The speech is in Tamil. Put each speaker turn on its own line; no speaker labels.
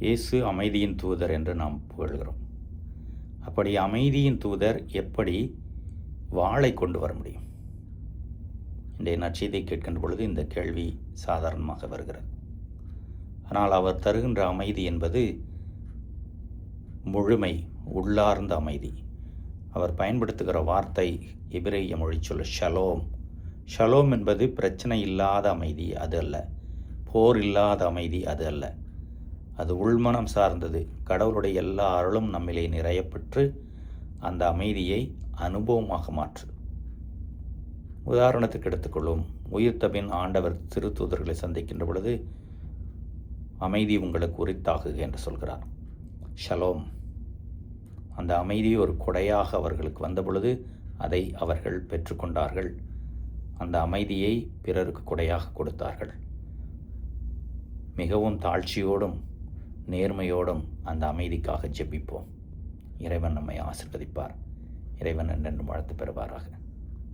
இயேசு அமைதியின் தூதர் என்று நாம் புகழ்கிறோம். அப்படி அமைதியின் தூதர் எப்படி வாளை கொண்டு வர முடியும்? இன்றைய நற்செய்தியை கேட்கின்ற பொழுது இந்த கேள்வி சாதாரணமாக வருகிறது. ஆனால் அவர் தருகின்ற அமைதி என்பது முழுமை, உள்ளார்ந்த அமைதி. அவர் பயன்படுத்துகிற வார்த்தை எபிரேய மொழிச்சொல் ஷலோம். ஷலோம் என்பது பிரச்சனை இல்லாத அமைதி, அது அல்ல. போர் இல்லாத அமைதி, அது அல்ல. அது உள்மனம் சார்ந்தது. கடவுளுடைய எல்லா அருளும் நம்மிலே நிறையப்பெற்று அந்த அமைதியை அனுபவமாக மாற்று. உதாரணத்துக்கு எடுத்துக்கொள்ளும், உயிர்த்த பின் ஆண்டவர் திருத்தூதர்களை சந்திக்கின்ற பொழுது அமைதி உங்களுக்கு உரித்தாகுக என்று சொல்கிறார். ஷலோம். அந்த அமைதி ஒரு கொடையாக அவர்களுக்கு வந்த பொழுது அதை அவர்கள் பெற்றுக்கொண்டார்கள். அந்த அமைதியை பிறருக்கு கொடையாக கொடுத்தார்கள். மிகவும் தாழ்ச்சியோடும் நேர்மையோடும் அந்த அமைதிக்காக ஜெபிப்போம். இறைவன் நம்மை ஆசீர்வதிப்பார். இறைவன் என்றென்றும் வாழ்த்து பெறுவாராக.